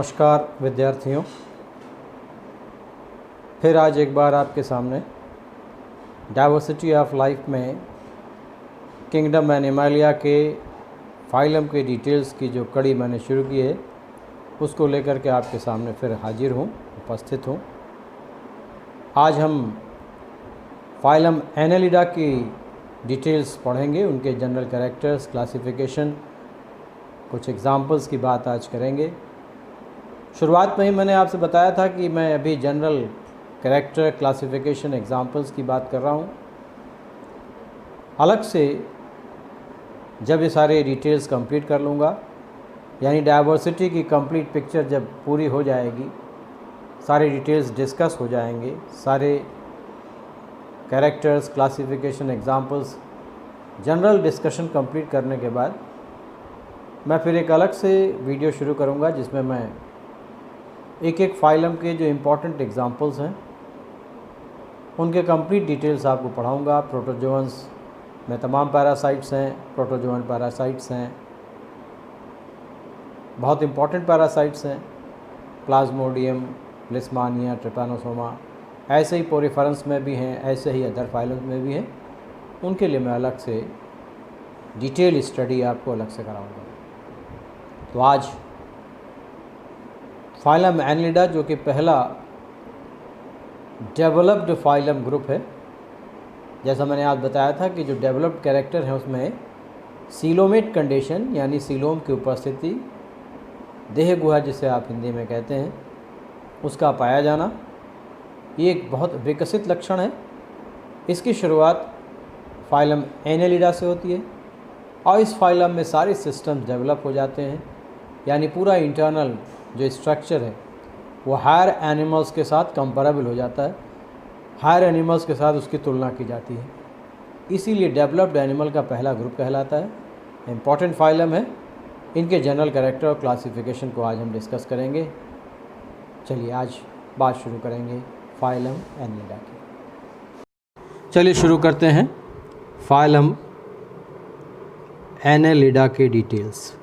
नमस्कार विद्यार्थियों, फिर आज एक बार आपके सामने डाइवर्सिटी ऑफ लाइफ में किंगडम एनिमालिया के फाइलम के डिटेल्स की जो कड़ी मैंने शुरू की है उसको लेकर के आपके सामने फिर हाजिर हूँ, उपस्थित हूँ। आज हम फाइलम एनालिडा की डिटेल्स पढ़ेंगे, उनके जनरल कैरेक्टर्स, क्लासिफिकेशन, कुछ एग्जाम्पल्स की बात आज करेंगे। शुरुआत में ही मैंने आपसे बताया था कि मैं अभी जनरल कैरेक्टर, क्लासिफिकेशन, एग्जाम्पल्स की बात कर रहा हूँ। अलग से जब ये सारे डिटेल्स कंप्लीट कर लूँगा, यानी डाइवर्सिटी की कंप्लीट पिक्चर जब पूरी हो जाएगी, सारे डिटेल्स डिस्कस हो जाएंगे, सारे characters, classification, examples, general discussion complete करने के बाद मैं फिर एक अलग से वीडियो शुरू करूँगा जिसमें मैं एक एक फाइलम के जो इम्पोर्टेंट एग्जाम्पल्स हैं उनके कंप्लीट डिटेल्स आपको पढ़ाऊँगा। प्रोटोजोअन्स में तमाम पैरासाइट्स हैं, प्रोटोजोअन पैरासाइट्स हैं, बहुत इम्पॉर्टेंट पैरासाइट्स हैं, प्लाज्मोडियम, लिस्मानिया, ट्रिपैनोसोमा, ऐसे ही पोरिफेरंस में भी हैं, ऐसे ही अदर फाइलम्स में भी हैं। उनके लिए मैं अलग से डिटेल स्टडी आपको अलग से कराऊँगा। तो आज फाइलम एनालिडा जो कि पहला डेवलप्ड फाइलम ग्रुप है, जैसा मैंने आज बताया था कि जो डेवलप्ड कैरेक्टर है उसमें सीलोमेट कंडीशन यानी सीलोम की उपस्थिति, देह गुहा जिसे आप हिंदी में कहते हैं, उसका पाया जाना, ये एक बहुत विकसित लक्षण है। इसकी शुरुआत फाइलम एनालिडा से होती है और इस फाइलम में सारे सिस्टम्स डेवलप हो जाते हैं, यानी पूरा इंटरनल जो स्ट्रक्चर है वो हायर एनिमल्स के साथ कंपेरेबल हो जाता है, हायर एनिमल्स के साथ उसकी तुलना की जाती है। इसीलिए डेवलप्ड एनिमल का पहला ग्रुप कहलाता है। इम्पॉर्टेंट फाइलम है। इनके जनरल कैरेक्टर और क्लासिफिकेशन को आज हम डिस्कस करेंगे। चलिए आज बात शुरू करेंगे फाइलम एनालिडा की। चलिए शुरू करते हैं फाइलम एनालिडा के डिटेल्स।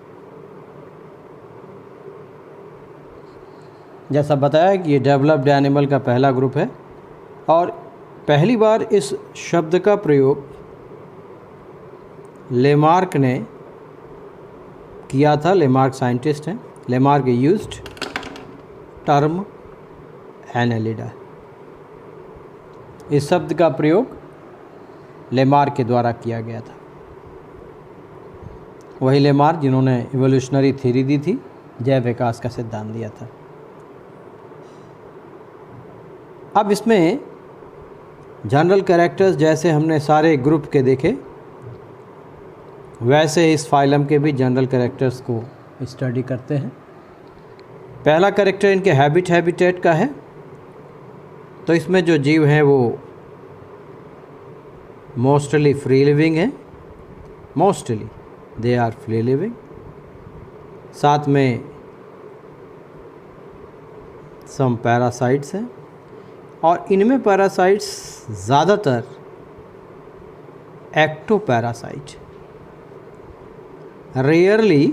जैसा बताया कि ये डेवलप्ड एनिमल का पहला ग्रुप है और पहली बार इस शब्द का प्रयोग लेमार्क ने किया था। लेमार्क साइंटिस्ट हैं। Lamarck used term Annelida. इस शब्द का प्रयोग लेमार्क के द्वारा किया गया था। वही लेमार्क जिन्होंने इवोल्यूशनरी थ्योरी दी थी, जैव विकास का सिद्धांत दिया था। अब इसमें जनरल कैरेक्टर्स जैसे हमने सारे ग्रुप के देखे, वैसे इस फाइलम के भी जनरल कैरेक्टर्स को स्टडी करते हैं। पहला कैरेक्टर इनके हैबिटेट का है। तो इसमें जो जीव हैं वो मोस्टली फ्री लिविंग हैं। Mostly they are free living. साथ में सम पैरासाइट्स हैं और इनमें पैरासाइट्स ज़्यादातर एक्टोपैरासाइट, रेयरली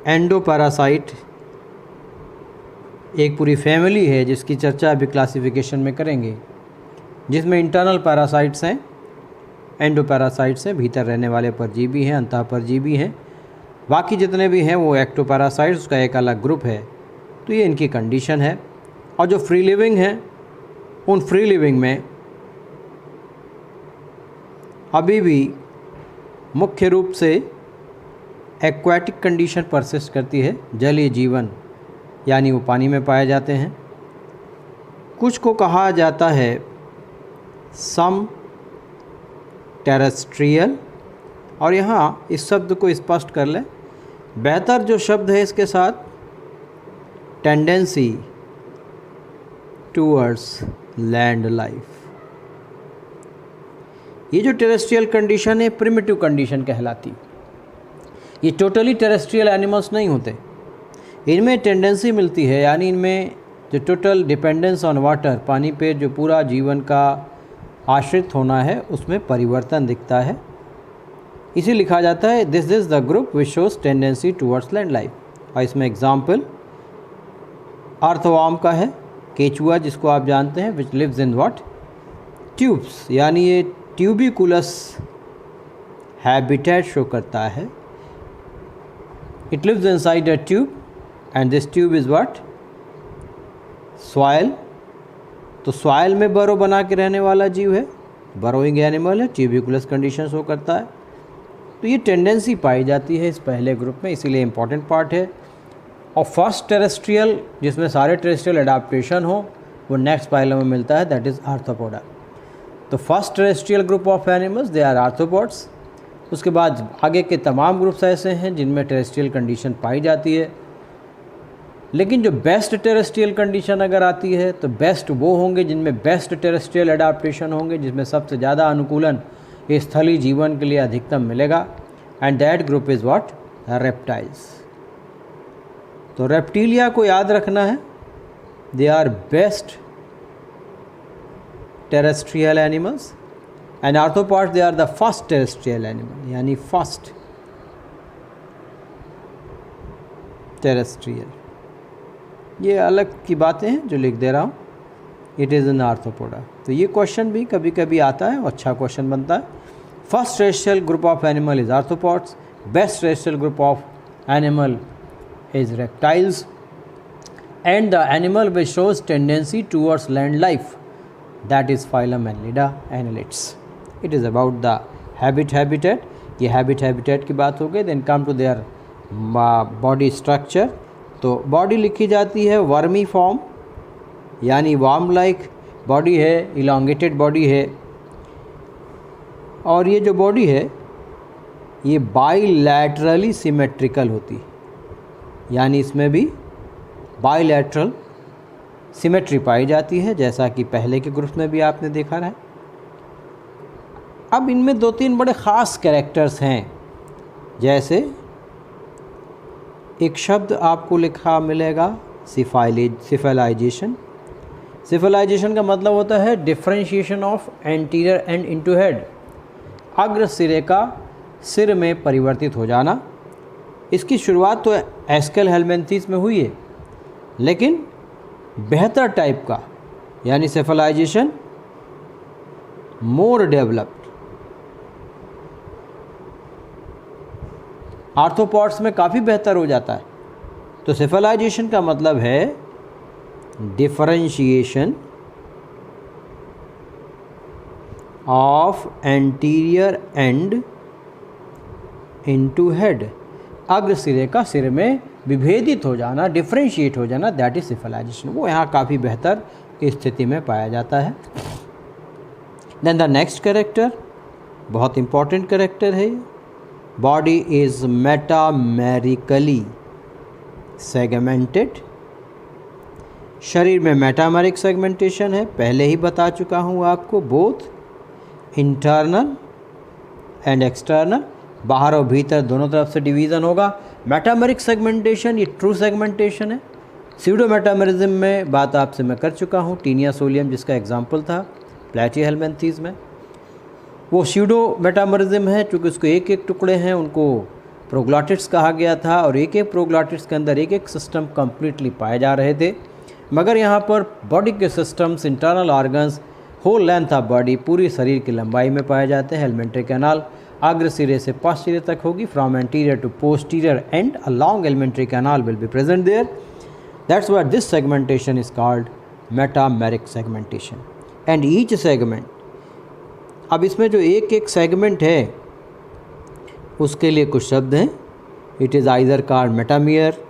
एंडोपैरासाइट। एक पूरी फैमिली है जिसकी चर्चा अभी क्लासिफिकेशन में करेंगे, जिसमें इंटरनल पैरासाइट्स हैं, एंडोपैरासाइट्स हैं, भीतर रहने वाले परजीवी हैं, अंतः परजीवी हैं। बाकी जितने भी हैं वो एक्टोपैरासाइट्स का एक अलग ग्रुप है। तो ये इनकी कंडीशन है। और जो फ्री लिविंग हैं, उन फ्री लिविंग में अभी भी मुख्य रूप से एक्वाटिक कंडीशन परसिस्ट करती है, जलीय जीवन, यानी वो पानी में पाए जाते हैं। कुछ को कहा जाता है सम टेरेस्ट्रियल। और यहाँ इस शब्द को स्पष्ट कर लें, बेहतर जो शब्द है इसके साथ टेंडेंसी टूवर्ड्स लैंड लाइफ। ये जो टेरेस्ट्रियल कंडीशन है प्रिमिटिव कंडीशन कहलाती। ये टोटली टेरेस्ट्रियल एनिमल्स नहीं होते, इनमें टेंडेंसी मिलती है, यानी इनमें जो टोटल डिपेंडेंस ऑन वाटर, पानी पे जो पूरा जीवन का आश्रित होना है, उसमें परिवर्तन दिखता है। इसे लिखा जाता है this is the group which shows tendency towards land life. और इसमें एग्जाम्पल अर्थवर्म का है, केचुआ जिसको आप जानते हैं, which lives in what tubes, यानी ये ट्यूबिकुलस हैबिटेट शो करता है। It lives inside a tube and this tube is what soil. तो सॉइल में बरो बना के रहने वाला जीव है, बरोइंग एनिमल है, ट्यूबिकुलस कंडीशन शो करता है। तो ये टेंडेंसी पाई जाती है इस पहले ग्रुप में, इसीलिए इम्पॉर्टेंट पार्ट है। और फर्स्ट टेरेस्ट्रियल जिसमें सारे टेरेस्ट्रियल एडाप्टेशन हो वो नेक्स्ट फाइलम में मिलता है, दैट इज़ आर्थ्रोपोडा। तो first terrestrial group of animals they are arthropods. उसके बाद आगे के तमाम ग्रुप्स ऐसे हैं जिनमें टेरेस्ट्रियल कंडीशन पाई जाती है, लेकिन जो बेस्ट टेरेस्ट्रियल कंडीशन अगर आती है तो बेस्ट वो होंगे जिनमें बेस्ट टेरेस्ट्रियल एडाप्टेशन होंगे, जिसमें सबसे ज़्यादा अनुकूलन स्थलीय जीवन के लिए अधिकतम मिलेगा। And that group is what reptiles. तो रेप्टिलिया को याद रखना है, they are best terrestrial animals and arthropods they are the first terrestrial animal, यानी फर्स्ट टेरेस्ट्रियल। ये अलग की बातें हैं जो लिख दे रहा हूँ, इट इज़ इन आर्थ्रोपोडा। तो ये क्वेश्चन भी कभी कभी आता है, अच्छा क्वेश्चन बनता है। First terrestrial group of animal is arthropods, best terrestrial group of animal is reptiles, and the animal which shows tendency towards land life, that is phylum Annelida, annelids. It is about the habitat. ये habitat की बात हो गई। then come to their body structure। तो body लिखी जाती है vermi form, यानी वार्म लाइक बॉडी है, इलांगेटेड बॉडी है। और ये जो बॉडी है ये बाइलैटरली सिमेट्रिकल होती है, यानी इसमें भी बाइलैटरल सिमेट्री पाई जाती है, जैसा कि पहले के ग्रुप में भी आपने देखा है। अब इनमें दो तीन बड़े ख़ास कैरेक्टर्स हैं, जैसे एक शब्द आपको लिखा मिलेगा सिफेलाइजेशन। सिफेलाइजेशन का मतलब होता है differentiation of anterior and into head, अग्र सिरे का सिर में परिवर्तित हो जाना। इसकी शुरुआत तो एस्केल हेलमिंथेस में हुई है, लेकिन बेहतर टाइप का यानी सेफलाइजेशन मोर डेवलप्ड आर्थ्रोपॉड्स में काफ़ी बेहतर हो जाता है। तो सेफलाइजेशन का मतलब है differentiation of anterior and into head, अग्र सिरे का सिर में विभेदित हो जाना, डिफरेंशिएट हो जाना, दैट इज सिफलाइजेशन। वो यहाँ काफ़ी बेहतर स्थिति में पाया जाता है। देन द नेक्स्ट कैरेक्टर बहुत इंपॉर्टेंट कैरेक्टर है, बॉडी इज मेटामेरिकली सेगमेंटेड। शरीर में मेटामेरिक सेगमेंटेशन है, पहले ही बता चुका हूँ आपको, बोथ इंटरनल एंड एक्सटर्नल, बाहर और भीतर दोनों तरफ से डिवीज़न होगा। मेटामेरिक सेगमेंटेशन ये ट्रू सेगमेंटेशन है। सीडो मेटामेरिज्म में बात आपसे मैं कर चुका हूँ, टीनिया सोलियम जिसका एग्जाम्पल था प्लेटिया हेलमिंथेस में, वो सीडो मेटामेरिज्म है। चूँकि उसको एक एक टुकड़े हैं, उनको प्रोग्लॉटिड्स कहा गया था, और एक एक प्रोग्लॉटिड्स के अंदर एक एक सिस्टम कम्प्लीटली पाए जा रहे थे। मगर यहाँ पर बॉडी के systems, internal organs, whole length of body, पूरी शरीर की लंबाई में पाए जाते हैं। एलिमेंट्री कैनाल अग्र सिरे से पश्चिम तक होगी, from anterior to posterior and a long alimentary canal will be present there. That's why this segmentation is called metameric segmentation and each segment. अब इसमें जो एक एक सेगमेंट है उसके लिए कुछ शब्द हैं। इट इज़ आइदर कॉल्ड मेटामियर,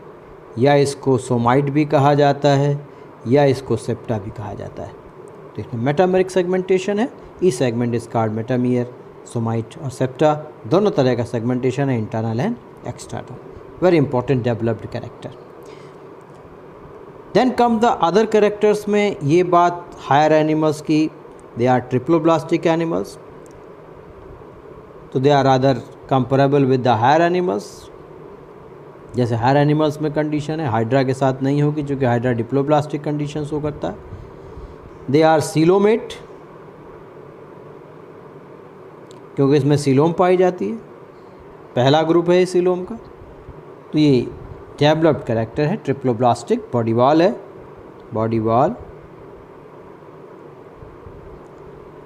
या इसको सोमाइट भी कहा जाता है, या इसको सेप्टा भी कहा जाता है। तो इसमें मेटामेरिक सेगमेंटेशन है, each segment is called metamere, somite और सेप्टा दोनों तरह का सेगमेंटेशन है, internal and external. Very important developed character. Then come the other characters में ये बात हायर एनिमल्स की, दे आर ट्रिप्लोब्लास्टिक एनिमल्स, तो they are other comparable with the higher animals. जैसे हायर एनिमल्स में कंडीशन है, हाइड्रा के साथ नहीं होगी क्योंकि हाइड्रा डिप्लोब्लास्टिक कंडीशन शो करता है। दे आर सीलोमेट क्योंकि इसमें सीलोम पाई जाती है। पहला ग्रुप है सीलोम का। तो ये डेवलप्ड कैरेक्टर है, ट्रिप्लोब्लास्टिक बॉडी वॉल है, body wall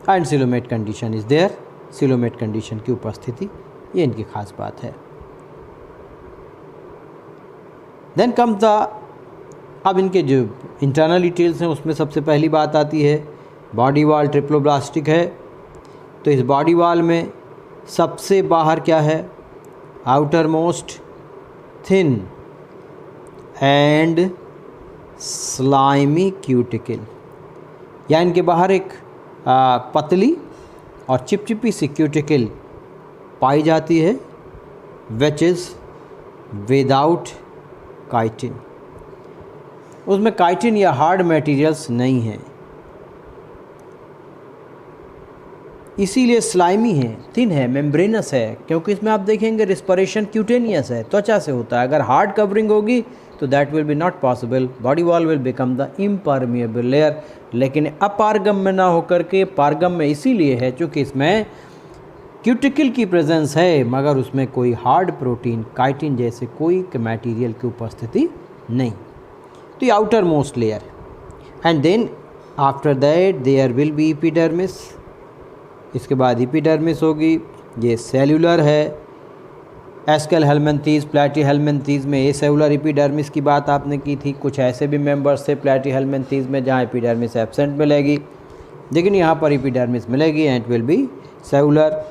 and coelomate condition is there, coelomate condition की उपस्थिति, ये इनकी खास बात है। देन कम द, अब इनके जो इंटरनल डिटेल्स हैं उसमें सबसे पहली बात आती है बॉडी वॉल ट्रिप्लोब्लास्टिक है। तो इस बॉडी वॉल में सबसे बाहर क्या है, outer most thin and slimy cuticle, या इनके बाहर एक पतली और चिपचिपी सी क्यूटिकल पाई जाती है, विच इज़ विदाउट काइटिन, उसमें काइटिन या हार्ड मटेरियल्स नहीं हैं, इसीलिए स्लाइमी है, थिन है, मेम्ब्रेनस है, क्योंकि इसमें आप देखेंगे रिस्पिरेशन क्यूटेनियस है, त्वचा से होता है। अगर हार्ड कवरिंग होगी तो that will be not possible, body wall will become the impermeable layer. लेकिन अपारगम में ना होकर के पारगम में इसीलिए है क्योंकि इसमें क्यूटिकल की प्रेजेंस है, मगर उसमें कोई हार्ड प्रोटीन काइटिन जैसे कोई मटेरियल की उपस्थिति नहीं। तो ये outermost layer. And then after that there will be epidermis, इसके बाद एपिडर्मिस होगी, ये सेल्यूलर है। एस्केल हेलमिंथीज, प्लैटीहेलमिंथीज में ए सेलुलर एपिडर्मिस की बात आपने की थी। कुछ ऐसे भी मेंबर्स थे प्लैटीहेलमिंथीज में जहाँ एपिडर्मिस एब्सेंट मिलेगी, लेकिन यहाँ पर एपिडर्मिस मिलेगी and it will be cellular.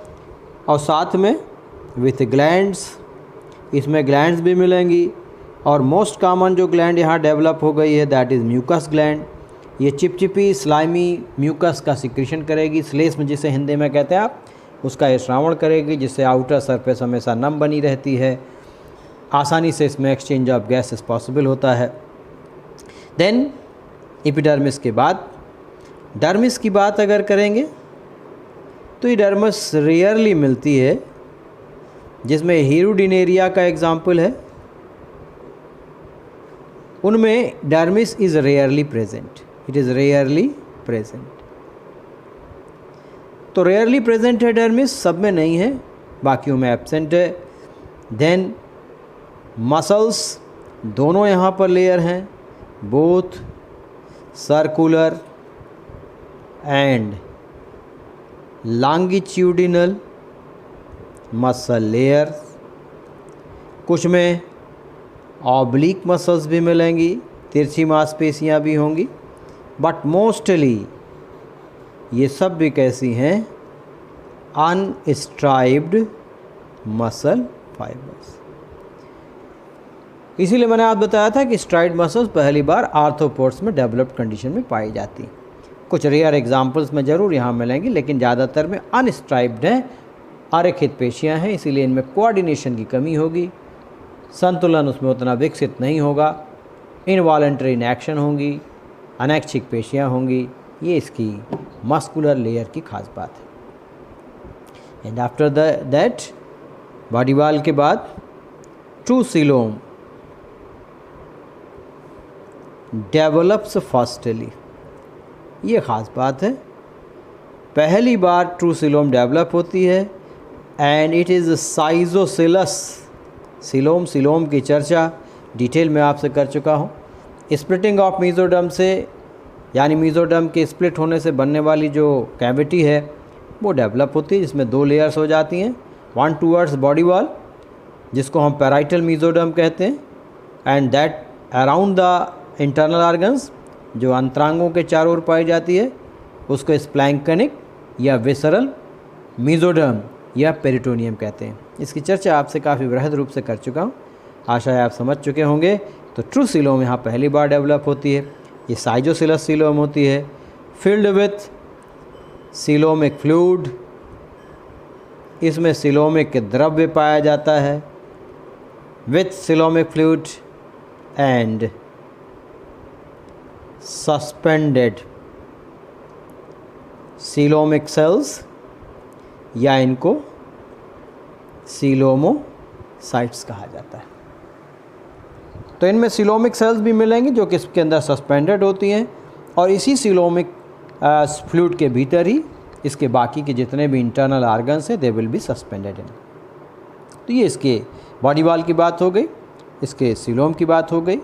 और साथ में विथ ग्लैंड्स, इसमें ग्लैंड्स भी मिलेंगी। और मोस्ट कॉमन जो ग्लैंड यहाँ डेवलप हो गई है दैट इज़ म्यूकस ग्लैंड। ये चिपचिपी स्लाइमी म्यूकस का सिक्रीशन करेगी, श्लेष्म जिसे हिंदी में कहते हैं आप, उसका ये श्रावण करेगी, जिससे आउटर सरफेस हमेशा नम बनी रहती है। आसानी से इसमें एक्सचेंज ऑफ गैसेस पॉसिबल होता है। देन एपिडर्मिस के बाद डर्मिस की बात अगर करेंगे तो ये डर्मिस रेयरली मिलती है, जिसमें हीरोडिनेरिया का एग्जाम्पल है, उनमें dermis is rarely present, it is rarely present. तो रेयरली प्रेजेंट है डर्मिस, सब में नहीं है, बाकियों में एब्सेंट है। देन मसल्स, दोनों यहाँ पर लेयर हैं, both circular and longitudinal muscle layer. कुछ में ऑब्लिक मसल्स भी मिलेंगी, तिरछी मांसपेशियाँ भी होंगी, बट मोस्टली ये सब भी कैसी हैं, अनस्ट्राइप्ड मसल फाइबर्स। इसीलिए मैंने आप बताया था कि स्ट्राइप्ड मसल्स पहली बार आर्थ्रोपोड्स में डेवलप्ड कंडीशन में पाई जाती हैं। कुछ रेयर एग्जांपल्स में ज़रूर यहाँ मिलेंगी, लेकिन ज़्यादातर में अनस्ट्राइप्ड हैं, अरेखित पेशियाँ हैं, इसीलिए इनमें कोऑर्डिनेशन की कमी होगी, संतुलन उसमें उतना विकसित नहीं होगा, इनवॉलेंट्री इनएक्शन होंगी, अनैच्छिक पेशियाँ होंगी। ये इसकी मस्कुलर लेयर की खास बात है। And after that body wall के बाद ट्रू सीलोम डेवलप्स फर्स्टली, ये ख़ास बात है, पहली बार ट्रू सीलोम डेवलप होती है and it is schizocoelous coelom. Coelom की चर्चा डिटेल में आपसे कर चुका हूँ। स्प्लिटिंग ऑफ मीजोडर्म से, यानी मीजोडर्म के स्प्लिट होने से बनने वाली जो कैविटी है वो डेवलप होती है, जिसमें दो लेयर्स हो जाती हैं, वन टूवर्ड्स बॉडी वॉल जिसको हम पैराइटल मीजोडर्म कहते हैं, and that around the internal organs जो अंतरांगों के चारों ओर पाई जाती है उसको स्प्लैंक्टनिक या विसरल मीजोडर्म या पेरिटोनियम कहते हैं। इसकी चर्चा आपसे काफ़ी वृहद रूप से कर चुका हूँ, आशा है आप समझ चुके होंगे। तो ट्रू सीलोम यहाँ पहली बार डेवलप होती है, ये साइजोसिलस सीलोम होती है, फिल्ड विथ सीलोमिक फ्लूइड, इसमें सीलोमिक द्रव्य पाया जाता है, with coelomic fluid and suspended coelomic cells, या इनको सीलोमोसाइट्स कहा जाता है। तो इनमें सीलोमिक सेल्स भी मिलेंगी जो कि इसके अंदर सस्पेंडेड होती हैं, और इसी सीलोमिक फ्लूइड के भीतर ही इसके बाकी के जितने भी इंटरनल ऑर्गन्स हैं they will be suspended in. तो ये इसके बॉडी वॉल की बात हो गई, इसके सीलोम की बात हो गई।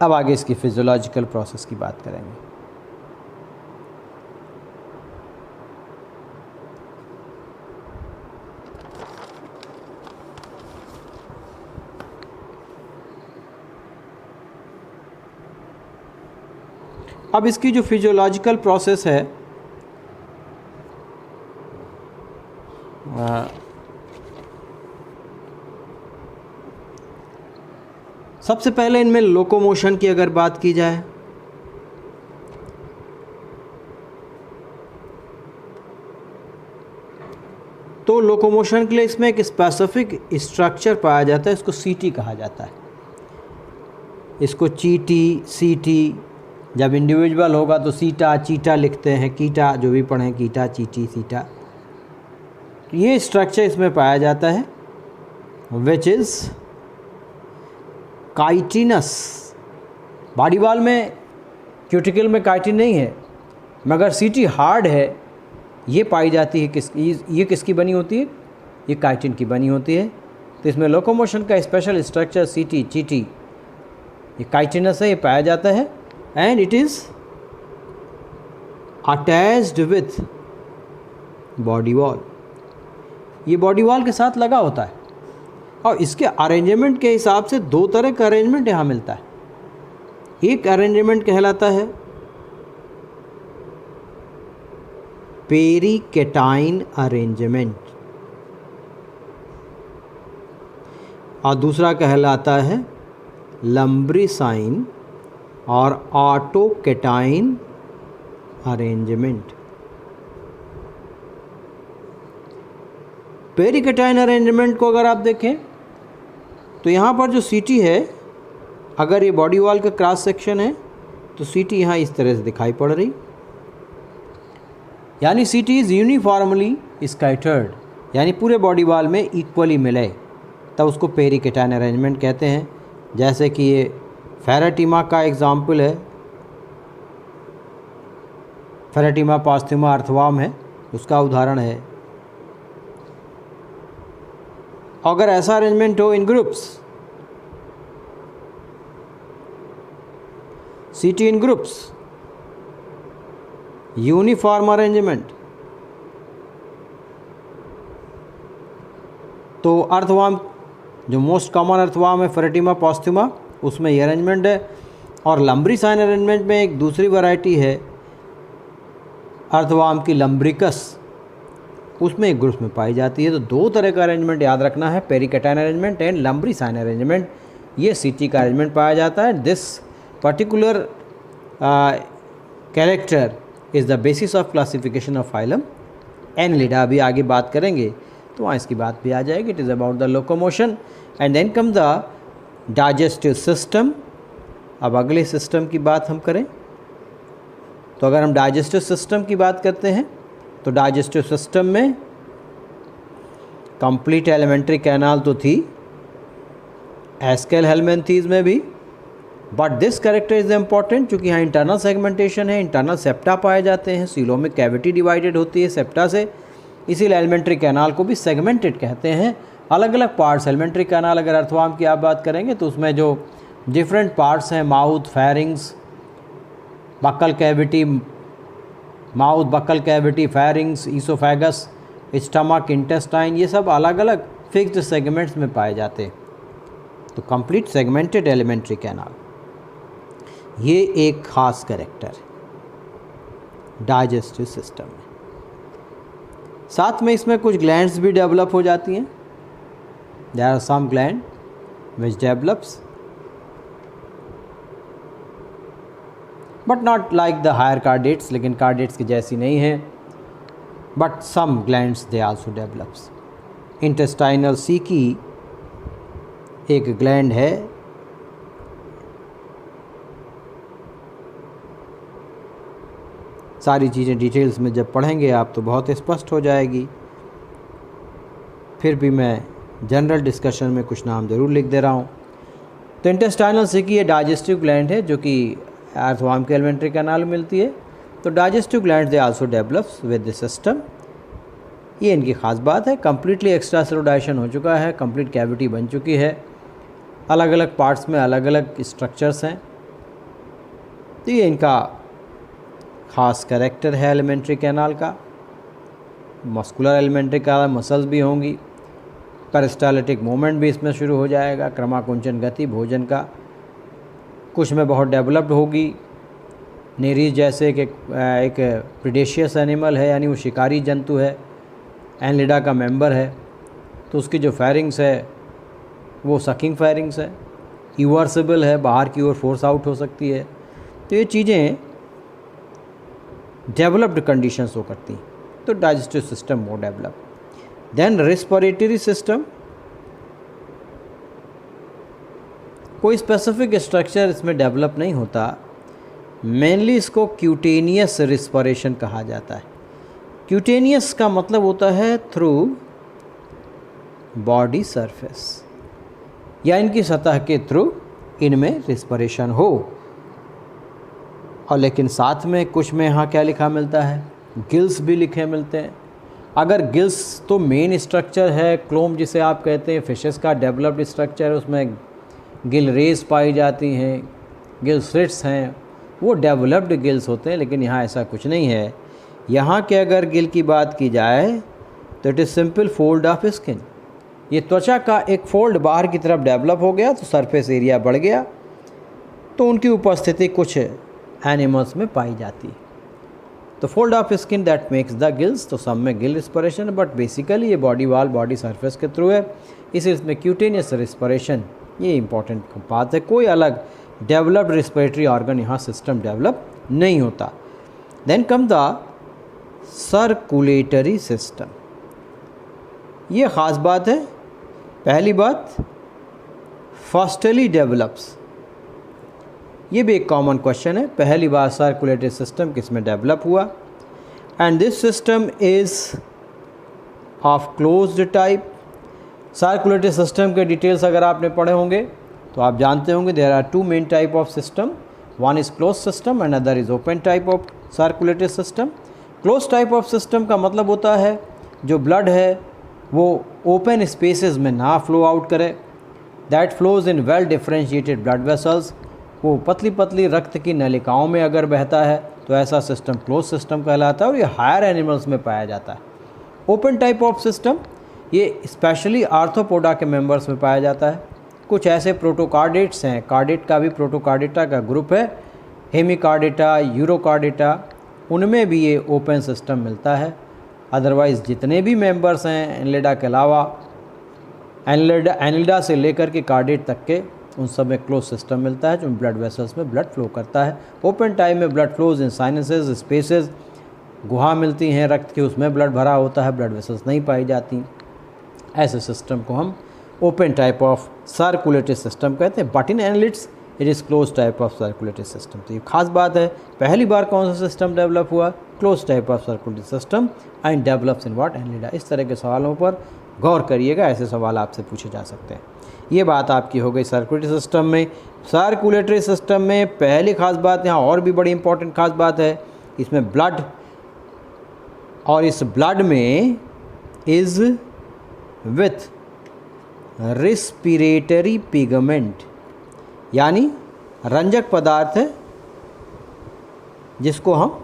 अब आगे इसकी फिजियोलॉजिकल प्रोसेस की बात करेंगे। अब इसकी जो फिजियोलॉजिकल प्रोसेस है सबसे पहले इनमें लोकोमोशन की अगर बात की जाए तो लोकोमोशन के लिए इसमें एक स्पेसिफिक स्ट्रक्चर पाया जाता है, इसको सीटी कहा जाता है। इसको चीटी, सीटी, जब इंडिविजुअल होगा तो सीटा, चीटा लिखते हैं, कीटा जो भी पढ़ें, कीटा, चीटी, सीटा। ये स्ट्रक्चर इसमें पाया जाता है which is chitinous. Body wall में, क्यूटिकल में काइटिन नहीं है, मगर सीटी हार्ड है, ये पाई जाती है। ये किसकी बनी होती है? ये काइटिन की बनी होती है। तो इसमें लोकोमोशन का स्पेशल स्ट्रक्चर सीटी, चीटी, ये काइटिनस है, ये पाया जाता है। And it is attached with body wall, ये बॉडी वॉल के साथ लगा होता है। और इसके अरेंजमेंट के हिसाब से दो तरह का अरेंजमेंट यहाँ मिलता है। एक अरेंजमेंट कहलाता है पेरिकेटाइन अरेंजमेंट और दूसरा कहलाता है लंब्रिसाइन और ऑटोकेटाइन अरेंजमेंट। पेरिकेटाइन अरेंजमेंट को अगर आप देखें तो यहाँ पर जो सीटी है, अगर ये बॉडी वॉल का क्रॉस सेक्शन है तो सीटी यहाँ इस तरह से दिखाई पड़ रही, यानी सीटी इज़ यूनिफॉर्मली स्कैटर्ड, यानी पूरे बॉडी वॉल में इक्वली मिले, तब उसको पेरिकेटाइन अरेंजमेंट कहते हैं। जैसे कि ये फेरेटिमा का एग्जाम्पल है, फेरेटिमा पास्थ्युमा अर्थवर्म है, उसका उदाहरण है। अगर ऐसा अरेंजमेंट हो इन ग्रुप्स, सीटी इन ग्रुप्स, यूनिफॉर्म अरेंजमेंट, तो अर्थवर्म जो मोस्ट कॉमन अर्थवर्म है फेरेटिमा पास्थ्युमा, उसमें ये अरेंजमेंट है। और लंब्रिसाइन अरेंजमेंट में एक दूसरी वैरायटी है अर्थवर्म की, लंब्रिकस, उसमें एक ग्रुप में पाई जाती है। तो दो तरह का अरेंजमेंट याद रखना है, पेरिकेटाइन अरेंजमेंट एंड लंब्रिसाइन अरेंजमेंट। ये सीटी का अरेंजमेंट पाया जाता है। This particular character is the basis of classification of phylum Annelida. अभी आगे बात करेंगे तो वहाँ इसकी बात भी आ जाएगी। It is about the locomotion and then come the digestive system. अब अगले सिस्टम की बात हम करें तो अगर हम डाइजेस्टिव सिस्टम की बात करते हैं तो डाइजेस्टिव सिस्टम में कंप्लीट एलिमेंट्री कैनाल तो थी, एस्केल हेलमिंथीज में भी, but this character is important क्योंकि यहाँ इंटरनल सेगमेंटेशन है, इंटरनल सेप्टा पाए जाते हैं, सीलोमिक कैविटी डिवाइडेड होती है सेप्टा से, इसीलिए एलिमेंट्री कैनाल को भी सेगमेंटेड कहते हैं। अलग अलग पार्ट्स एलिमेंट्री कैनाल, अगर अर्थवर्म की आप बात करेंगे तो उसमें जो डिफरेंट पार्ट्स हैं, mouth, pharynx, buccal cavity, mouth, buccal cavity, pharynx, oesophagus, stomach, intestine, ये सब अलग अलग फिक्स्ड सेगमेंट्स में पाए जाते हैं। तो कंप्लीट सेगमेंटेड एलिमेंट्री कैनाल, ये एक खास कैरेक्टर है डाइजेस्टिव सिस्टम में। साथ में इसमें कुछ ग्लैंड्स भी डेवलप हो जाती हैं। There are some gland which develops but not like the higher chordates, लेकिन कार्डेट्स की जैसी नहीं है। But some glands they also develops. Intestinal सी की एक ग्लैंड है, सारी चीज़ें डिटेल्स में जब पढ़ेंगे आप तो बहुत स्पष्ट हो जाएगी। फिर भी मैं जनरल डिस्कशन में कुछ नाम ज़रूर लिख दे रहा हूँ। तो इंटेस्टाइनल सी की ये डाइजेस्टिव ग्लैंड है जो कि अर्थवर्म के एलिमेंट्री कैनाल में मिलती है। तो digestive gland they also develops with the system. ये इनकी ख़ास बात है। कम्प्लीटली एक्स्ट्रा सेलुलर डाइजेशन हो चुका है, कंप्लीट कैविटी बन चुकी है, अलग अलग पार्ट्स में अलग अलग स्ट्रक्चर्स हैं। तो ये इनका ख़ास कैरेक्टर है एलिमेंट्री कैनाल का। मस्कुलर एलिमेंट्री कैनाल मसल्स भी होंगी, पेरिस्टाल्टिक मूवमेंट भी इसमें शुरू हो जाएगा, क्रमाकुंचन गति भोजन का कुछ में बहुत डेवलप्ड होगी। नेरीज जैसे एक प्रीडेशियस एनिमल है, यानी वो शिकारी जंतु है, एनलिडा का मेंबर है, तो उसकी जो फेरिंग्स है वो सकिंग फेरिंग्स है, इवर्सिबल है, बाहर की ओर फोर्स आउट हो सकती है। तो ये चीज़ें डेवलप्ड कंडीशंस हो करती हैं, तो digestive system more develop. Then respiratory system, कोई स्पेसिफिक स्ट्रक्चर इसमें डेवलप नहीं होता, मेनली इसको क्यूटेनियस रेस्पिरेशन कहा जाता है। क्यूटेनियस का मतलब होता है थ्रू बॉडी सरफेस, या इनकी सतह के थ्रू इनमें रेस्पिरेशन हो। और लेकिन साथ में कुछ में यहाँ क्या लिखा मिलता है, गिल्स भी लिखे मिलते हैं। अगर गिल्स तो मेन स्ट्रक्चर है, क्लोम जिसे आप कहते हैं फिशेस का डेवलप्ड स्ट्रक्चर है, उसमें गिल रेज पाई जाती हैं, गिल स्लिट्स हैं, वो डेवलप्ड गिल्स होते हैं। लेकिन यहाँ ऐसा कुछ नहीं है। यहाँ के अगर गिल की बात की जाए तो it is simple fold of skin, ये त्वचा का एक फोल्ड बाहर की तरफ डेवलप हो गया, तो सरफेस एरिया बढ़ गया, तो उनकी उपस्थिति कुछ एनिमल्स में पाई जाती है। तो fold of skin that makes the gills, तो सब में गिल रिस्पिरेशन, बट बेसिकली ये बॉडी वाल बॉडी सरफेस के थ्रू है, इसमें क्यूटेनियस रिस्पिरेशन, ये इंपॉर्टेंट बात है। कोई अलग डेवलप्ड रिस्पिरेटरी ऑर्गन यहाँ सिस्टम डेवलप नहीं होता। Then come the circulatory system, ये ख़ास बात है। पहली बात, फर्स्टली डेवलप्स, ये भी एक कॉमन क्वेश्चन है। पहली बार सर्कुलेटरी सिस्टम किस में डेवलप हुआ? And this system is of closed type. Circulatory system के डिटेल्स अगर आपने पढ़े होंगे तो आप जानते होंगे there are two main type of system, one is close system and other is open type of circulatory system. Close type of system का मतलब होता है जो ब्लड है वो ओपन स्पेसेस में ना फ्लो आउट करे, that flows in well differentiated blood vessels, वो पतली पतली रक्त की नलिकाओं में अगर बहता है तो ऐसा सिस्टम क्लोज सिस्टम कहलाता है, और ये हायर एनिमल्स में पाया जाता है। ओपन टाइप ऑफ सिस्टम ये स्पेशली आर्थ्रोपोडा के मेंबर्स में पाया जाता है। कुछ ऐसे प्रोटोकार्डेट्स हैं, कार्डेट का भी प्रोटोकार्डेटा का ग्रुप है, हेमिकार्डेटा, यूरोकार्डेटा, उनमें भी ये ओपन सिस्टम मिलता है। अदरवाइज़ जितने भी मेंबर्स हैं एनलिडा के अलावा, एनलिडा से लेकर के कार्डेट तक के, उन सब में क्लोज सिस्टम मिलता है जो ब्लड वेसल्स में ब्लड फ्लो करता है। ओपन टाइप में blood flows in sinuses, spaces, गुहा मिलती हैं रक्त की, उसमें ब्लड भरा होता है, ब्लड वेसल्स नहीं पाई जाती। ऐसे सिस्टम को हम open type of circulatory system कहते हैं। But in annelids it is close type of circulatory system. तो ये खास बात है, पहली बार कौन सा सिस्टम डेवलप हुआ? Close type of circulatory system and develops in what? Annelida. इस तरह के सवालों पर गौर करिएगा, ऐसे सवाल आपसे पूछे जा सकते हैं। ये बात आपकी हो गई सर्कुलेटरी सिस्टम में। सर्कुलेटरी सिस्टम में पहली खास बात, यहाँ और भी बड़ी इंपॉर्टेंट खास बात है, इसमें ब्लड, और इस ब्लड में इज़ विथ रेस्पिरेटरी पिगमेंट, यानी रंजक पदार्थ है जिसको हम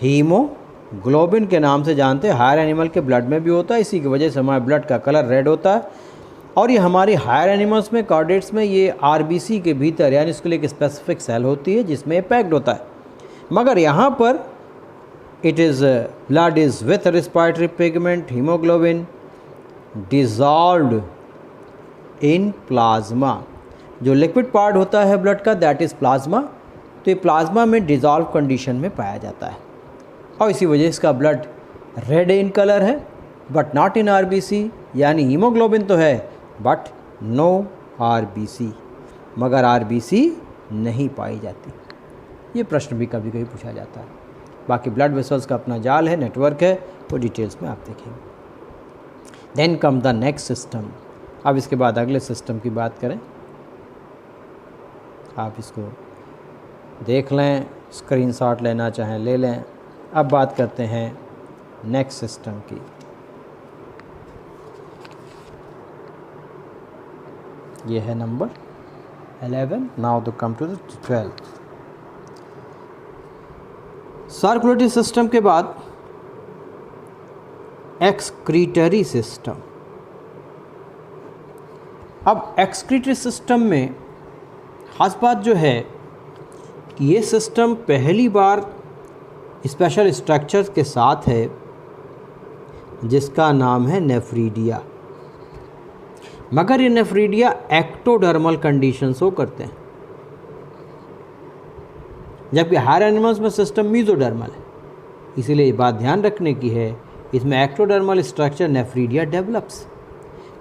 हीमोग्लोबिन के नाम से जानते हैं। हायर एनिमल के ब्लड में भी होता है, इसी की वजह से हमारे ब्लड का कलर रेड होता है। और ये हमारी हायर एनिमल्स में, कार्डेट्स में, ये आरबीसी के भीतर, यानी इसके लिए एक स्पेसिफिक सेल होती है जिसमें पैक्ड होता है। मगर यहाँ पर it is blood is with respiratory pigment, haemoglobin dissolved in plasma. जो लिक्विड पार्ट होता है ब्लड का दैट इज़ प्लाज्मा, तो ये प्लाज्मा में डिजॉल्व कंडीशन में पाया जाता है, और इसी वजह इसका ब्लड रेड इन कलर है, बट नॉट इन आरबीसी। यानी हीमोग्लोबिन तो है बट नो आरबीसी, मगर आरबीसी नहीं पाई जाती। ये प्रश्न भी कभी कभी पूछा जाता है। बाकी ब्लड वेसल्स का अपना जाल है, नेटवर्क है, वो डिटेल्स में आप देखेंगे। Then come the next system. अब इसके बाद अगले सिस्टम की बात करें, आप इसको देख लें, स्क्रीनशॉट लेना चाहें ले लें। अब बात करते हैं नेक्स्ट सिस्टम की। ये है number 11। Now the come to the 12। Circulatory system के बाद एक्सक्रीटरी सिस्टम। अब एक्सक्रीटरी सिस्टम में खास बात जो है कि ये सिस्टम पहली बार स्पेशल स्ट्रक्चर्स के साथ है जिसका नाम है नेफ्रीडिया। मगर ये नेफ्रीडिया एक्टोडर्मल कंडीशन शो करते हैं, जबकि हायर एनिमल्स में सिस्टम मीजोडर्मल है। इसीलिए ये बात ध्यान रखने की है, इसमें एक्टोडर्मल स्ट्रक्चर नेफ्रीडिया डेवलप्स।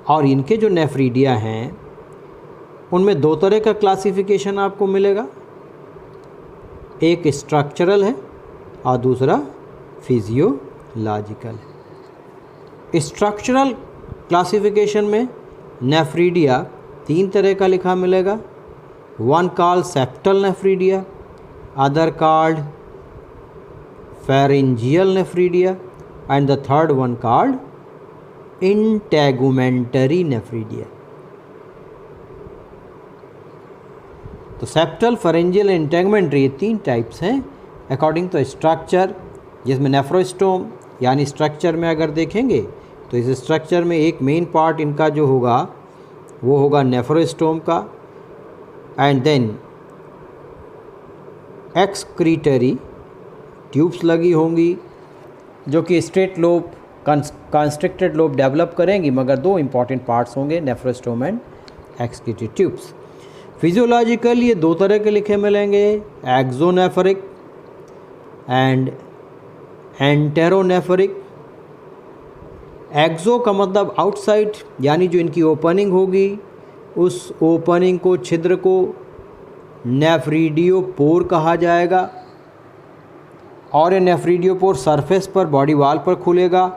और इनके जो नेफ्रीडिया हैं उनमें दो तरह का क्लासिफिकेशन आपको मिलेगा, एक स्ट्रक्चरल है और दूसरा फिजियोलॉजिकल है। स्ट्रक्चरल क्लासिफिकेशन में नेफ्रीडिया तीन तरह का लिखा मिलेगा, one called septal nephridia, other called pharyngeal nephridia and the third one called integumentary nephridia. तो सेप्टल, फेरेंजियल, इंटेगुमेंटरी ये तीन टाइप्स हैं अकॉर्डिंग टू स्ट्रक्चर, जिसमें नेफ्रोस्टोम यानी स्ट्रक्चर में अगर देखेंगे तो इस स्ट्रक्चर में एक मेन पार्ट इनका जो होगा वो होगा नेफ्रोस्टोम का, एंड देन एक्सक्रीटरी ट्यूब्स लगी होंगी जो कि straight lobe, constricted lobe develop करेंगी, मगर दो इंपॉर्टेंट पार्ट्स होंगे नेफ्रोस्टोम एंड एक्सक्रीटरी ट्यूब्स। फिजियोलॉजिकल ये दो तरह के लिखे मिलेंगे, एक्सोनेफ्रिक एंड एंटेरोनेफ्रिक। एक्सो का मतलब आउटसाइड, यानी जो इनकी ओपनिंग होगी उस ओपनिंग को, छिद्र को नेफ्रीडियोपोर कहा जाएगा, और ये नेफ्रीडियोपोर सरफेस पर, बॉडी वाल पर खुलेगा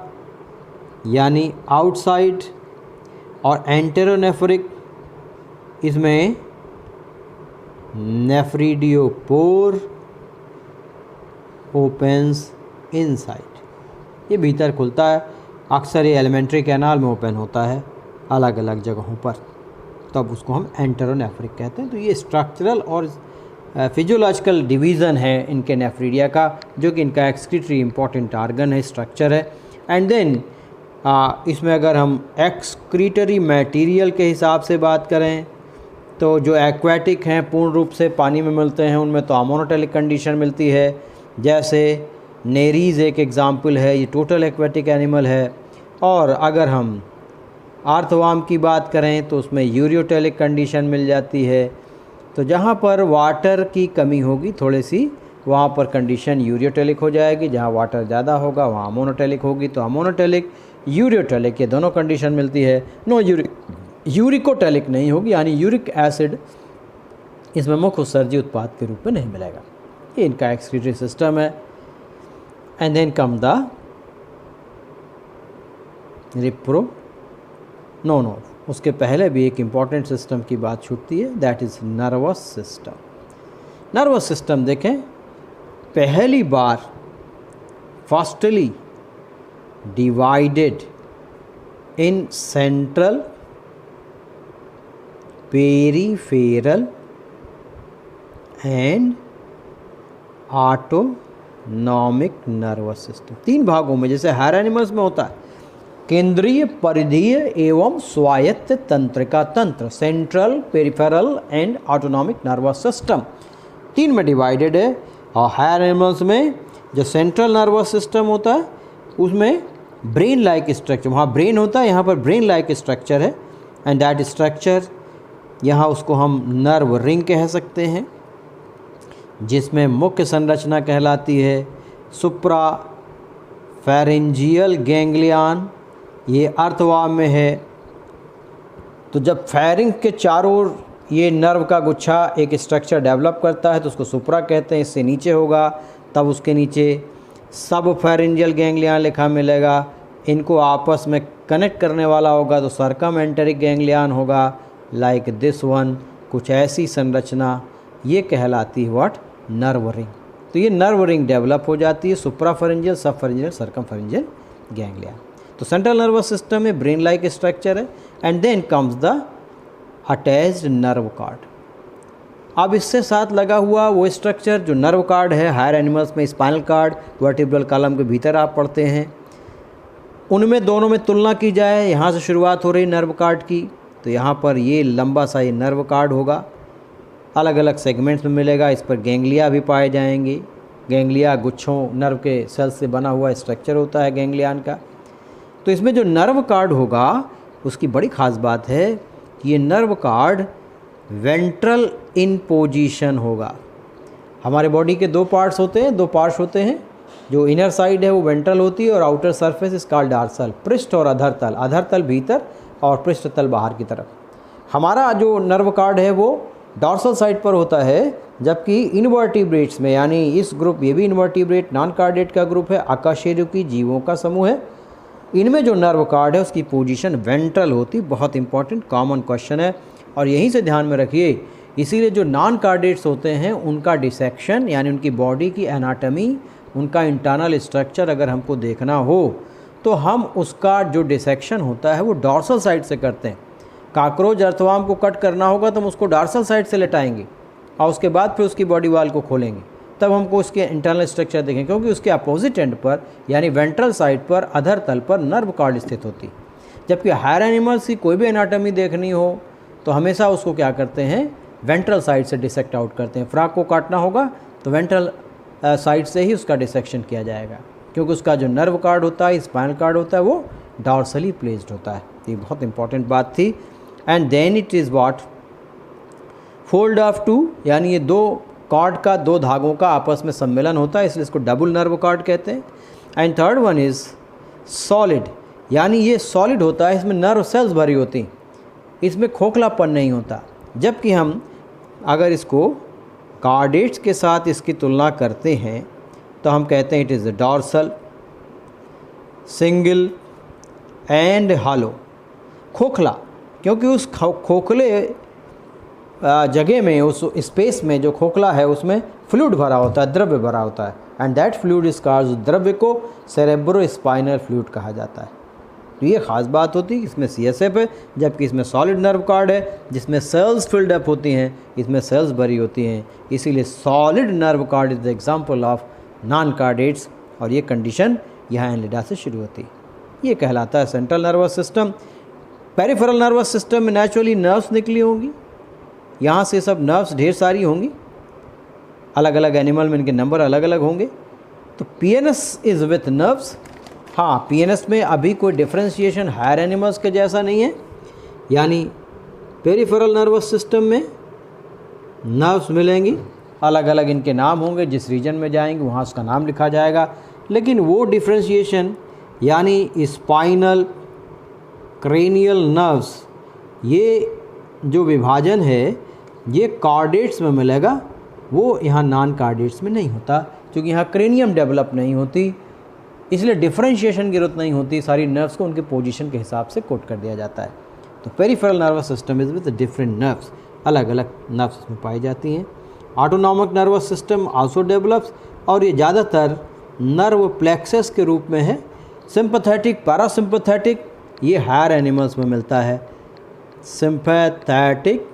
यानी आउटसाइड। और एंटेरोनेफ्रिक, इसमें नेफ्रीडियोपोर ओपन्स इनसाइड, ये भीतर खुलता है। अक्सर ये एलिमेंट्री कैनाल में ओपन होता है अलग अलग जगहों पर, तब उसको हम एंटेरोनेफ्रिक कहते हैं। तो ये स्ट्रक्चरल और फिजियोलॉजिकल डिवीज़न है इनके नेफ्रीडिया का, जो कि इनका एक्सक्रीटरी इंपॉर्टेंट आर्गन है, स्ट्रक्चर है। एंड देन इसमें अगर हम एक्सक्रीटरी मटेरियल के हिसाब से बात करें तो जो एक्वेटिक हैं, पूर्ण रूप से पानी में मिलते हैं, उनमें तो अमोनोटेलिक कंडीशन मिलती है, जैसे नेरीज़ एक एग्ज़ाम्पल है, ये टोटल एक्वेटिक एनिमल है। और अगर हम आर्थवर्म की बात करें तो उसमें यूरियोटेलिक कंडीशन मिल जाती है। तो जहाँ पर वाटर की कमी होगी थोड़ी सी, वहाँ पर कंडीशन यूरियोटेलिक हो जाएगी, जहाँ वाटर ज़्यादा होगा वहाँ अमोनोटेलिक होगी। तो अमोनोटेलिक, यूरियोटेलिक ये दोनों कंडीशन मिलती है। नो यूरिकोटेलिक नहीं होगी, यानी यूरिक एसिड इसमें मुख्य उत्सर्जी उत्पाद के रूप में नहीं मिलेगा। ये इनका एक्सक्रीटरी सिस्टम है। And then come the no उसके पहले भी एक इम्पॉर्टेंट सिस्टम की बात छूटती है, that is nervous system. Nervous system देखें, पहली बार firstly divided in central, peripheral and autonomic nervous system. तीन भागों में, जैसे हायर एनिमल्स में होता है केंद्रीय, परिधीय एवं स्वायत्त तंत्रिका तंत्र, central, peripheral and autonomic nervous system, तीन में डिवाइडेड है। और हायर एनिमल्स में जो सेंट्रल नर्वस सिस्टम होता है उसमें ब्रेन लाइक स्ट्रक्चर, वहाँ ब्रेन होता है, यहाँ पर ब्रेन लाइक स्ट्रक्चर है। एंड दैट स्ट्रक्चर, यहाँ उसको हम नर्व रिंग कह सकते हैं, जिसमें मुख्य संरचना कहलाती है सुप्रा फेरेंजियल गैंग्लियन, ये अर्थवर्म में है। तो जब फेरिंग के चारों ओर ये नर्व का गुच्छा एक स्ट्रक्चर डेवलप करता है तो उसको सुप्रा कहते हैं। इससे नीचे होगा तब उसके नीचे सब फेरेंजियल गैंग्लियन लिखा मिलेगा। इनको आपस में कनेक्ट करने वाला होगा तो सर्कमएंटेरिक गैंग्लियन होगा, लाइक दिस वन, कुछ ऐसी संरचना, ये कहलाती है व्हाट, नर्व रिंग। तो ये नर्व रिंग डेवलप हो जाती है, सुप्राफेरेंजियल, सबफेरेंजियल, सर्कमफेरेंजियल गैंग्लिया। तो सेंट्रल नर्वस सिस्टम में ब्रेन लाइक स्ट्रक्चर है and then comes the attached nerve cord. अब इससे साथ लगा हुआ वो स्ट्रक्चर जो नर्व कार्ड है, हायर एनिमल्स में स्पाइनल कार्ड, वर्टिब्रल कॉलम के भीतर आप पढ़ते हैं, उनमें दोनों में तुलना की जाए, यहाँ से शुरुआत हो रही नर्व कार्ड की, तो यहाँ पर ये लंबा सा ये नर्व कार्ड होगा, अलग अलग सेगमेंट्स में मिलेगा। इस पर गैंग्लिया भी पाए जाएंगे। गैंग्लिया गुच्छों नर्व के सेल्स से बना हुआ स्ट्रक्चर होता है गैंग्लियान का। तो इसमें जो नर्व कार्ड होगा उसकी बड़ी ख़ास बात है कि ये नर्व कार्ड वेंट्रल इन पोजीशन होगा। हमारे बॉडी के दो पार्ट्स होते हैं, जो इनर साइड है वो वेंट्रल होती है और outer surface is called dorsal, पृष्ठ और अधर तल, अधर तल भीतर और पृष्ठ तल बाहर की तरफ। हमारा जो नर्व कार्ड है वो डॉर्सल साइड पर होता है, जबकि इनवर्टिब्रेट्स में, यानी इस ग्रुप, ये भी इनवर्टिब्रेट नॉन कार्डेट का ग्रुप है, आकाशेरुकी जीवों का समूह है, इनमें जो नर्व कार्ड है उसकी पोजीशन वेंट्रल होती। बहुत इंपॉर्टेंट कॉमन क्वेश्चन है और यहीं से ध्यान में रखिए। इसीलिए जो नॉन कार्डेट्स होते हैं उनका डिसेक्शन, यानी उनकी बॉडी की एनाटमी, उनका इंटरनल स्ट्रक्चर अगर हमको देखना हो तो हम उसका जो डिसेक्शन होता है वो डॉर्सल साइड से करते हैं। कॉकरोच अर्थवर्म को कट करना होगा तो हम उसको डॉर्सल साइड से लेटाएंगे और उसके बाद फिर उसकी बॉडी वाल को खोलेंगे, तब हमको उसके इंटरनल स्ट्रक्चर देखेंगे, क्योंकि उसके अपोजिट एंड पर यानी वेंट्रल साइड पर, अधर तल पर नर्व कार्ड स्थित होती। जबकि हायर एनिमल्स की कोई भी एनाटॉमी देखनी हो तो हमेशा उसको क्या करते हैं, वेंट्रल साइड से डिसेक्ट आउट करते हैं। फ्रॉग को काटना होगा तो वेंट्रल साइड से ही उसका डिसेक्शन किया जाएगा, क्योंकि उसका जो नर्व कार्ड होता है, स्पाइनल कार्ड होता है, वो डॉर्सली प्लेस्ड होता है। ये बहुत इंपॉर्टेंट बात थी। And then it is what, fold of two, यानी ये दो कार्ड का, दो धागों का आपस में सम्मेलन होता है, इसलिए इसको डबल नर्व कार्ड कहते हैं। And third one is solid, यानी ये सॉलिड होता है, इसमें नर्व सेल्स भरी होती, इसमें खोखलापन नहीं होता। जबकि हम अगर इसको कार्डेट्स के साथ इसकी तुलना करते हैं तो हम कहते हैं it is dorsal, single and hollow, खोखला, क्योंकि उस खोखले जगह में, उस स्पेस में जो खोखला है उसमें फ्लूइड भरा होता है, द्रव्य भरा होता है, and that fluid is called, द्रव्य को सेरेब्रो स्पाइनल फ्लूइड कहा जाता है। तो ये ख़ास बात होती है, इसमें CSF है, जबकि इसमें सॉलिड नर्व कार्ड है जिसमें सेल्स फिल्ड अप होती हैं, इसमें सेल्स भरी होती हैं, इसीलिए solid nerve card is the example of non chordates. और ये कंडीशन यहाँ एनलिडा से शुरू होती है। ये कहलाता है central nervous system. Peripheral nervous system में नेचुरली नर्व्स निकली होंगी, यहाँ से सब नर्व्स ढेर सारी होंगी, अलग अलग एनिमल में इनके नंबर अलग अलग होंगे। तो PNS इज़ विथ नर्व्स। हाँ, PNS में अभी कोई डिफ्रेंशिएशन हायर एनिमल्स के जैसा नहीं है, यानी पेरिफेरल नर्वस सिस्टम में नर्व्स मिलेंगी, अलग अलग इनके नाम होंगे, जिस रीजन में जाएंगे वहाँ उसका नाम लिखा जाएगा, लेकिन वो डिफ्रेंशिएशन यानी स्पाइनल, क्रेनियल नर्व्स, ये जो विभाजन है ये कार्डेट्स में मिलेगा, वो यहाँ नॉन कार्डेट्स में नहीं होता, क्योंकि यहाँ क्रेनियम डेवलप नहीं होती, इसलिए डिफरेंशिएशन की जरूरत नहीं होती, सारी नर्व्स को उनके पोजीशन के हिसाब से कोड कर दिया जाता है। तो peripheral nervous system is with different nerves, अलग अलग नर्व्स में पाई जाती हैं। Autonomic nervous system also develops, और ये ज़्यादातर नर्व प्लेक्सस के रूप में है। सिंपैथेटिक, पैरासिम्पैथेटिक, ये हायर एनिमल्स में मिलता है। Sympathetic,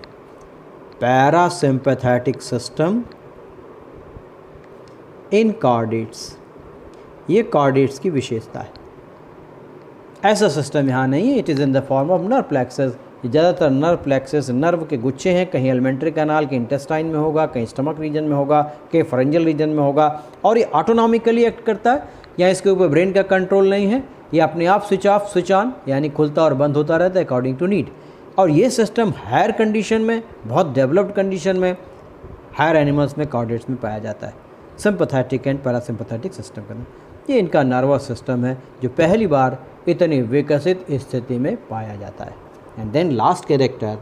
parasympathetic system in chordates, ये कार्डेट्स की विशेषता है। ऐसा सिस्टम यहाँ नहीं है। It is in the form of nerve plexus. ज़्यादातर नर्व प्लेक्सस नर्व के गुच्छे हैं, कहीं एलिमेंट्री कैनाल के इंटेस्टाइन में होगा, कहीं स्टमक रीजन में होगा, कहीं फरेंजियल रीजन में होगा, और ये ऑटोनॉमिकली एक्ट करता है। यहाँ इसके ऊपर ब्रेन का कंट्रोल नहीं है, ये अपने आप स्विच ऑफ स्विच ऑन, यानी खुलता और बंद होता रहता है अकॉर्डिंग टू नीड। और ये सिस्टम हायर कंडीशन में, बहुत डेवलप्ड कंडीशन में, हायर एनिमल्स में, कार्डेट्स में पाया जाता है। सिंपैथेटिक एंड पैरासिम्पैथेटिक सिस्टम का ये इनका नर्वस सिस्टम है जो पहली बार इतनी विकसित स्थिति में पाया जाता है। And then last character,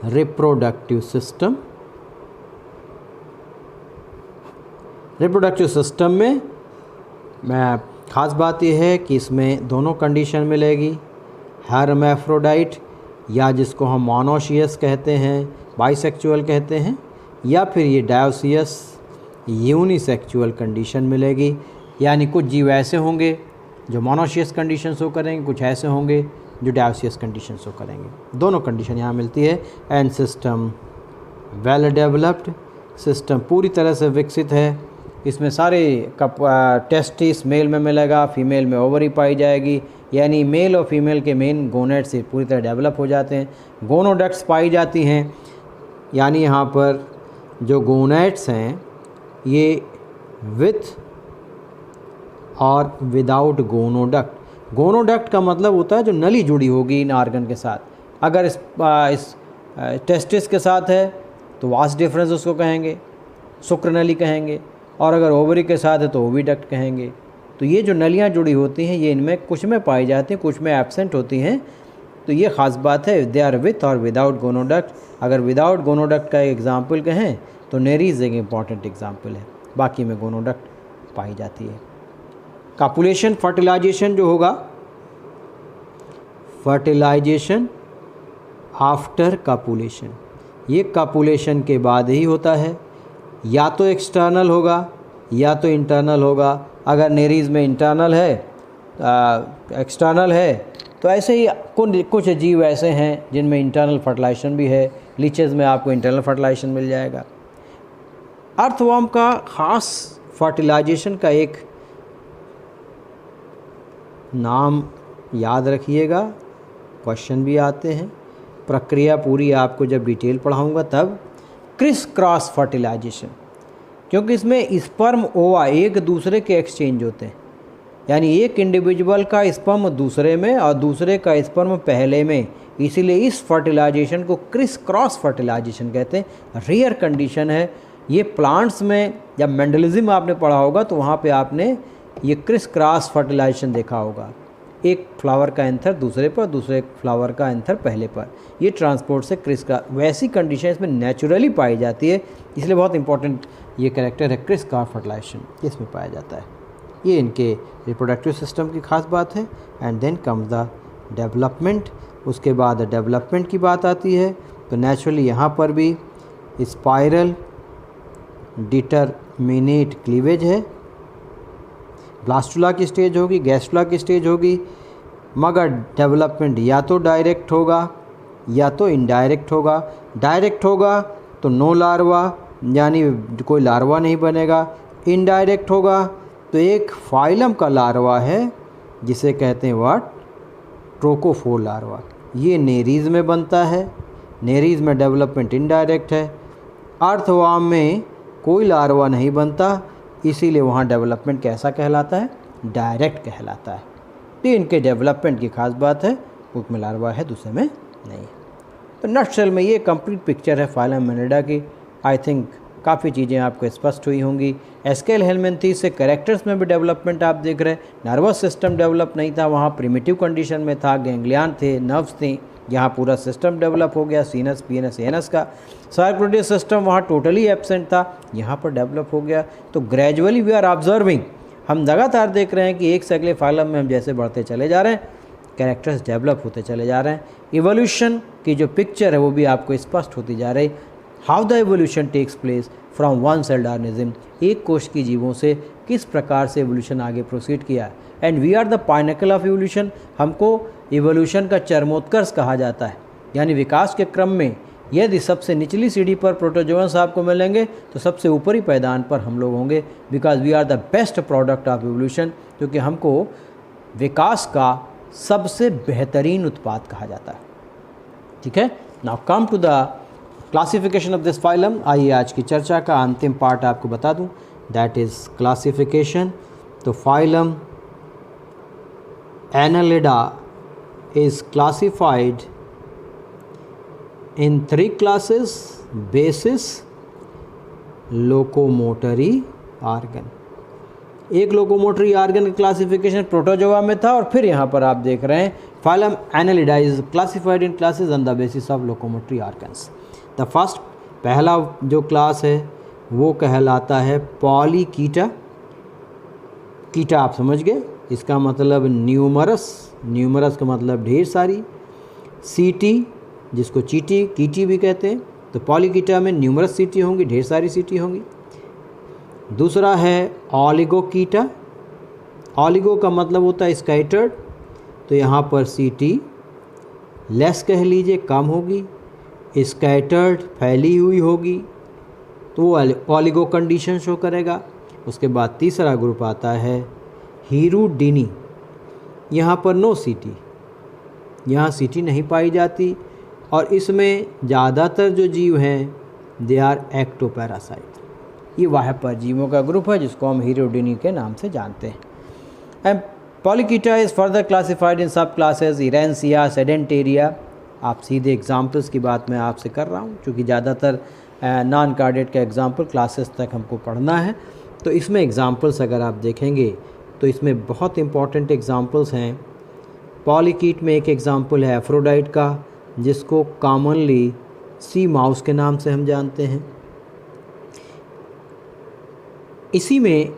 reproductive system. Reproductive system में खास बात यह है कि इसमें दोनों कंडीशन मिलेगी, हेर्माफ्रोडाइट, या जिसको हम मोनोशियस कहते हैं, बाइसेक्सुअल कहते हैं, या फिर ये डायोसियस यूनिसेक्सुअल कंडीशन मिलेगी, यानी कुछ जीव ऐसे होंगे जो मोनोशियस कंडीशन शो करेंगे, कुछ ऐसे होंगे जो डायोसियस कंडीशन शो करेंगे। दोनों कंडीशन यहाँ मिलती है। And system well developed, system पूरी तरह से विकसित है। इसमें सारे टेस्टिस मेल में मिलेगा, फीमेल में ओवरी पाई जाएगी, यानी मेल और फीमेल के मेन गोनेट से पूरी तरह डेवलप हो जाते हैं। गोनोडक्ट्स पाई जाती हैं, यानी यहाँ पर जो गोनेट्स हैं ये विथ और विदाउट गोनोडक्ट। गोनोडक्ट का मतलब होता है जो नली जुड़ी होगी इन आर्गन के साथ। अगर इस टेस्टिस के साथ है तो वास डिफरेंस उसको कहेंगे, शुक्र नली कहेंगे, और अगर ओवरी के साथ है तो ओविडक्ट कहेंगे। तो ये जो नलियाँ जुड़ी होती हैं ये इनमें कुछ में पाई जाती हैं, कुछ में एब्सेंट होती हैं। तो ये ख़ास बात है, दे आर विथ और विदाउट गोनोडक्ट। अगर विदाउट गोनोडक्ट का एग्जाम्पल कहें तो नेरीज एक इम्पॉर्टेंट एग्जाम्पल है, बाकी में गोनोडक्ट पाई जाती है। कापुलेशन फर्टिलाइजेशन जो होगा, फर्टिलाइजेशन आफ्टर कापुलेशन, ये कापुलेशन के बाद ही होता है। या तो एक्सटर्नल होगा या तो इंटरनल होगा। अगर नेरीज में इंटरनल है, एक्सटर्नल है, तो ऐसे ही कुछ जीव ऐसे हैं जिनमें इंटरनल फर्टिलाइजेशन भी है। लीचेस में आपको इंटरनल फर्टिलाइजेशन मिल जाएगा। अर्थवर्म का ख़ास फर्टिलाइजेशन का एक नाम याद रखिएगा, क्वेश्चन भी आते हैं। प्रक्रिया पूरी आपको जब डिटेल पढ़ाऊंगा तब। क्रिस क्रॉस फर्टिलाइजेशन, क्योंकि इसमें स्पर्म ओवा एक दूसरे के एक्सचेंज होते हैं, यानी एक इंडिविजुअल का स्पर्म दूसरे में और दूसरे का स्पर्म पहले में, इसीलिए इस फर्टिलाइजेशन को क्रिस क्रॉस फर्टिलाइजेशन कहते हैं। रेयर कंडीशन है ये। प्लांट्स में जब मेंडलिज्म आपने पढ़ा होगा तो वहाँ पे आपने ये क्रिस क्रॉस फर्टिलाइजेशन देखा होगा। एक फ्लावर का एंथर दूसरे पर, दूसरे फ्लावर का एंथर पहले पर, ये ट्रांसपोर्ट से क्रिस क्रॉस, वैसी कंडीशन इसमें नेचुरली पाई जाती है। इसलिए बहुत इंपॉर्टेंट ये कैरेक्टर है क्रिस क्रॉस फर्टिलाइजेशन, इसमें पाया जाता है। ये इनके रिप्रोडक्टिव सिस्टम की खास बात है। And then comes the development. उसके बाद डेवलपमेंट की बात आती है तो नेचुरली यहाँ पर भी स्पाइरल डिटरमिनेट क्लीवेज है। ब्लास्टुला की स्टेज होगी, गैस्ट्रुला की स्टेज होगी, मगर डेवलपमेंट या तो डायरेक्ट होगा या तो इनडायरेक्ट होगा। डायरेक्ट होगा तो नो लार्वा, यानी कोई लार्वा नहीं बनेगा। इनडायरेक्ट होगा तो एक फाइलम का लार्वा है जिसे कहते हैं व्हाट, ट्रोकोफोर लार्वा। ये नेरीज में बनता है। नेरीज में डेवलपमेंट इनडायरेक्ट है। अर्थवर्म में कोई लार्वा नहीं बनता, इसीलिए वहाँ डेवलपमेंट कैसा कहलाता है, डायरेक्ट कहलाता है। तो इनके डेवलपमेंट की खास बात है, एक में लार्वा है दूसरे में नहीं। तो नटशेल में ये कंप्लीट पिक्चर है फाइलम एनालिडा की। आई थिंक काफ़ी चीज़ें आपको स्पष्ट हुई होंगी। एस्केल हेलमिंथेस से कैरेक्टर्स में भी डेवलपमेंट आप देख रहे हैं। नर्वस सिस्टम डेवलप नहीं था, वहाँ प्रिमिटिव कंडीशन में था, गैंग्लियन थे, नर्व्स थी। यहाँ पूरा सिस्टम डेवलप हो गया, सीनस पीएनएस एएनएस का। सर्कुलेटरी सिस्टम वहाँ टोटली एब्सेंट था, यहाँ पर डेवलप हो गया। तो ग्रेजुअली वी आर ऑब्जर्विंग, हम लगातार देख रहे हैं कि एक से अगले फाइलम में हम जैसे बढ़ते चले जा रहे हैं, कैरेक्टर्स डेवलप होते चले जा रहे हैं। इवोल्यूशन की जो पिक्चर है वो भी आपको स्पष्ट होती जा रही। How the evolution takes place from one celled organism, एक कोश की जीवों से किस प्रकार से एवोल्यूशन आगे प्रोसीड किया है। And we are the pinnacle of evolution, हमको इवोल्यूशन का चरमोत्कर्ष कहा जाता है। यानी विकास के क्रम में यदि सबसे निचली सीढ़ी पर प्रोटोजोअन्स आपको मिलेंगे तो सबसे ऊपरी पैदान पर हम लोग होंगे, because we are the best product of evolution, क्योंकि हमको विकास का सबसे बेहतरीन उत्पाद कहा जाता है। ठीक है, now come to the classification of this phylum. आइए आज की चर्चा का अंतिम पार्ट आपको बता दूं, दैट इज़ क्लासिफिकेशन। तो phylum Annelida is classified in 3 classes: basis, locomotory organ। एक लोकोमोटरी ऑर्गन का क्लासिफिकेशन प्रोटोजोआ में था, और फिर यहाँ पर आप देख रहे हैं phylum Annelida is classified in classes on the basis of locomotory organs. The first, पहला जो क्लास है वो कहलाता है पॉलीकीटा। कीटा आप समझ गए, इसका मतलब न्यूमरस, न्यूमरस का मतलब ढेर सारी। सीटी, जिसको चीटी कीटी भी कहते हैं, तो पॉलीकीटा में न्यूमरस सिटी होंगी, ढेर सारी सिटी होंगी। दूसरा है ऑलिगोकीटा। ऑलिगो का मतलब होता है स्कैटर्ड, तो यहाँ पर सिटी लेस कह लीजिए, कम होगी। स्कैटर्ड फैली हुई होगी, तो वो ऑलिगो कंडीशन शो करेगा। उसके बाद तीसरा ग्रुप आता है हीरुडिनी। यहाँ पर नो सिटी, यहाँ सिटी नहीं पाई जाती, और इसमें ज़्यादातर जो जीव हैं दे आर एक्टोपैरासाइट। ये वाह परजीवों का ग्रुप है जिसको हम हीरुडिनी के नाम से जानते हैं। And polychaeta is further classified in sub classes इरेंसिया, सेडेंटेरिया। आप सीधे एग्जाम्पल्स की बात मैं आपसे कर रहा हूँ, क्योंकि ज़्यादातर नॉन कार्डेट का एग्जाम्पल क्लासेस तक हमको पढ़ना है। तो इसमें एग्जाम्पल्स अगर आप देखेंगे तो इसमें बहुत इंपॉर्टेंट एग्जाम्पल्स हैं। पॉलीकीट में एक एग्जाम्पल है एफ्रोडाइट का, जिसको कॉमनली सी माउस के नाम से हम जानते हैं। इसी में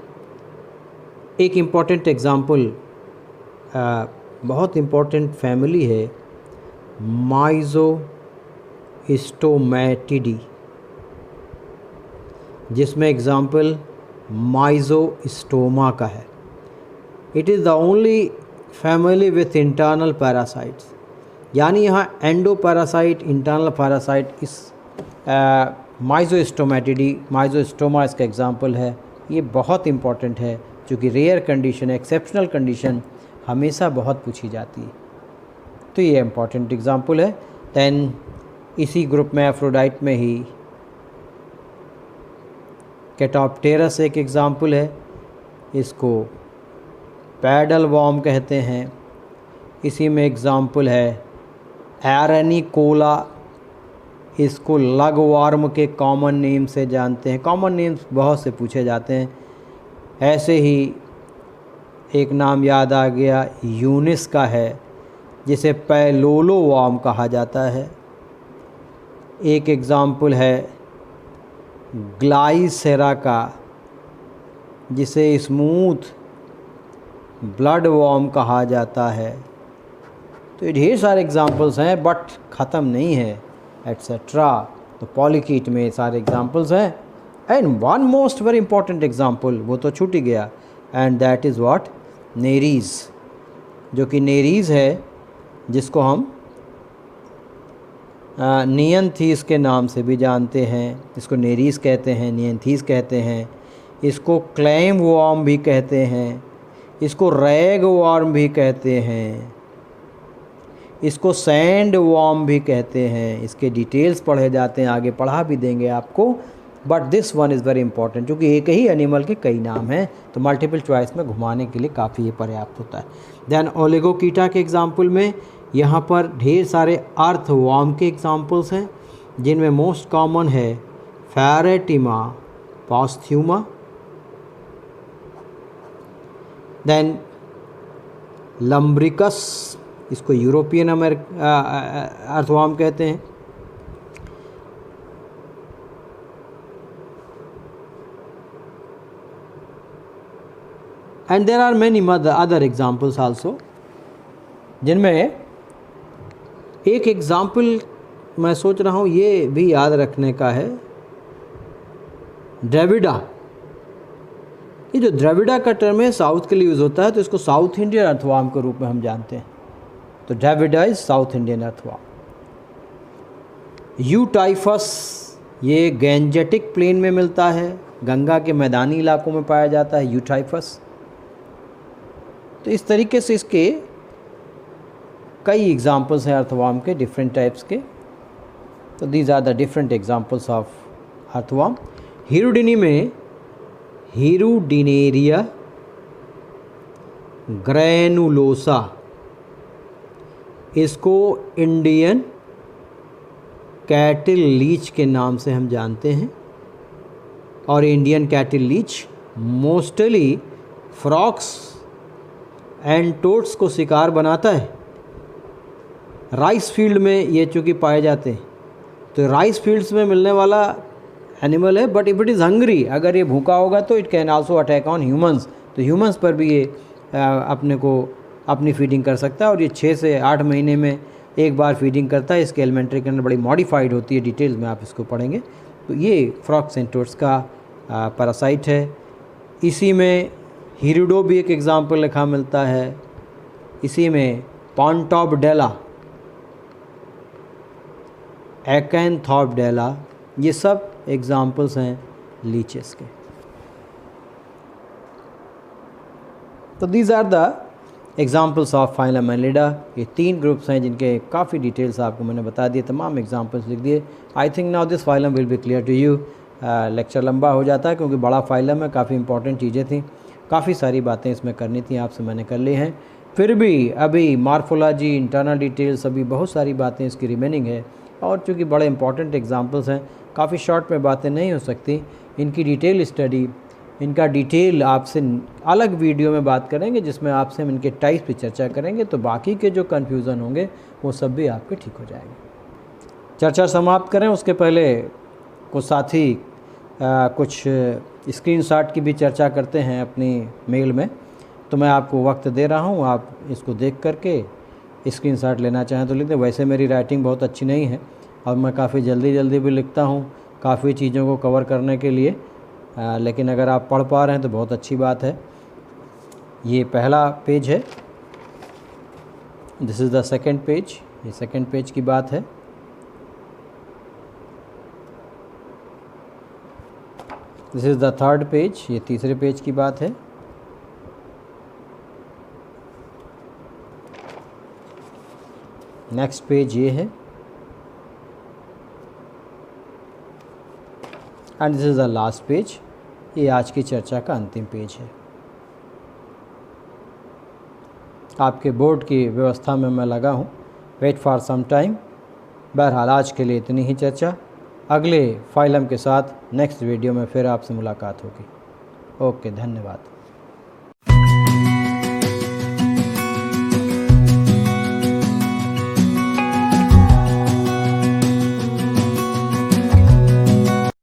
एक इम्पॉर्टेंट एग्जाम्पल, बहुत इम्पॉर्टेंट फैमिली है माइज़ोस्टोमैटिडी, जिसमें एग्जाम्पल माइज़ोस्टोमा का है। It is the only family with internal parasites, यानी यहाँ एंडो पैरासाइट, इंटरनल पैरासाइट इस माइज़ोस्टोमैटिडी, माइज़ोस्टोमा इसका एग्जाम्पल है। ये बहुत इंपॉर्टेंट है, क्योंकि रेयर कंडीशन, एक्सेप्शनल कंडीशन हमेशा बहुत पूछी जाती है। तो ये इम्पॉर्टेंट एग्जाम्पल है। दैन इसी ग्रुप में एफ्रोडाइट में ही कैटोप्टेरस एक एग्जाम्पल है, इसको पैडल वॉर्म कहते हैं। इसी में एग्जाम्पल है एरेनिकोला, इसको लगवार्म के कॉमन नेम से जानते हैं। कॉमन नेम्स बहुत से पूछे जाते हैं। ऐसे ही एक नाम याद आ गया यूनिस का है, जिसे पैलोलो वॉर्म कहा जाता है। एक एग्जाम्पल है ग्लाइसेरा का, जिसे स्मूथ ब्लड वॉर्म कहा जाता है। तो ये ढेर सारे एग्जाम्पल्स हैं, बट ख़त्म नहीं है, एट्सेट्रा। तो पॉलीकीट में सारे एग्जाम्पल्स हैं। And one most very important example, वो तो छूट ही गया, एंड दैट इज़ व्हाट, नेरीज़, जो कि नेरीज़ है, जिसको हम नियंथीस के नाम से भी जानते हैं। इसको नेरीज़ कहते हैं, नियंथीस कहते हैं। इसको क्लेम वॉर्म भी कहते हैं, इसको रैग वॉर्म भी कहते हैं, इसको सैंड वॉर्म भी कहते हैं। इसके डिटेल्स पढ़े जाते हैं, आगे पढ़ा भी देंगे आपको, but this one is very important, क्योंकि एक ही एनिमल के कई नाम हैं, तो मल्टीपल चॉइस में घुमाने के लिए काफ़ी ये पर्याप्त होता है। देन ओलिगोकीटा के एग्जाम्पल में यहाँ पर ढेर सारे अर्थ वॉर्म के एग्जाम्पल्स हैं, जिनमें मोस्ट कॉमन है फेरेटिमा पॉस्थ्यूमा। देन लम्ब्रिकस, इसको यूरोपियन अर्थवॉर्म कहते हैं। And there are many other examples also, जिनमें एक एग्ज़ाम्पल मैं सोच रहा हूँ ये भी याद रखने का है, द्रविड़ा। ये जो द्रविड़ा का टर्म है साउथ के लिए यूज़ होता है, तो इसको साउथ इंडियन अर्थवॉर्म के रूप में हम जानते हैं। तो Drawida is south Indian earthworm. Eutyphoeus, ये गैंजेटिक प्लेन में मिलता है, गंगा के मैदानी इलाकों में पाया जाता है यूटाइफस। तो इस तरीके से इसके कई एग्जाम्पल्स हैं अर्थवॉर्म के, डिफरेंट टाइप्स के। तो these are the different examples of earthworm. Hirudinea में हीरुडिनेरिया ग्रैनुलोसा, इसको इंडियन कैटिल लीच के नाम से हम जानते हैं। और Indian cattle leech mostly frogs and toads को शिकार बनाता है। राइस फील्ड में ये चूँकि पाए जाते हैं, तो राइस फील्ड्स में मिलने वाला एनिमल है, but if it is hungry, अगर ये भूखा होगा तो it can also attack on humans. तो ह्यूमंस पर भी ये अपने को अपनी फीडिंग कर सकता है। और ये 6 से 8 महीने में एक बार फीडिंग करता है। इसके एलिमेंट्री कैनल बड़ी मॉडिफाइड होती है, डिटेल्स में आप इसको पढ़ेंगे। तो ये फ्रॉग सेंटोर्स का पैरासाइट है। इसी में हिरिडो भी एक एग्जाम्पल लिखा मिलता है। इसी में पॉन्टॉबडेला, एकैनथॉबडेला, ये सब एग्जाम्पल्स हैं लीचेस के। तो these are the examples of phylum Annelida. ये 3 ग्रुप्स हैं जिनके काफ़ी डिटेल्स आपको मैंने बता दिए, तमाम एग्जाम्पल्स लिख दिए। I think now this phylum will be clear to you. Lecture लंबा हो जाता है क्योंकि बड़ा फाइलम है, काफ़ी इंपॉर्टेंट चीज़ें थी, काफ़ी सारी बातें इसमें करनी थी, आपसे मैंने कर ली हैं। फिर भी अभी मार्फोलॉजी, इंटरनल डिटेल्स, अभी बहुत सारी बातें इसकी रिमेनिंग है। और चूँकि बड़े इंपॉर्टेंट एग्जाम्पल्स हैं, काफ़ी शॉर्ट में बातें नहीं हो सकती। इनकी डिटेल स्टडी, इनका डिटेल आपसे अलग वीडियो में बात करेंगे, जिसमें आपसे हम इनके टाइप पे चर्चा करेंगे। तो बाकी के जो कन्फ्यूज़न होंगे वो सब भी आपके ठीक हो जाएंगे। चर्चा समाप्त करें उसके पहले कुछ साथी कुछ स्क्रीनशॉट की भी चर्चा करते हैं अपनी मेल में। तो मैं आपको वक्त दे रहा हूँ, आप इसको देख करके स्क्रीनशॉट लेना चाहें तो लिख दें। वैसे मेरी राइटिंग बहुत अच्छी नहीं है और मैं काफ़ी जल्दी भी लिखता हूँ काफ़ी चीज़ों को कवर करने के लिए, लेकिन अगर आप पढ़ पा रहे हैं तो बहुत अच्छी बात है। ये पहला पेज है, this is the second page, ये सेकंड पेज की बात है। This is the third page, ये तीसरे पेज की बात है। नेक्स्ट पेज ये है, and this is the last page, ये आज की चर्चा का अंतिम पेज है। आपके बोर्ड की व्यवस्था में मैं लगा हूँ, वेट फॉर सम टाइम। बहरहाल आज के लिए इतनी ही चर्चा। अगले फाइलम के साथ नेक्स्ट वीडियो में फिर आपसे मुलाकात होगी। ओके, धन्यवाद।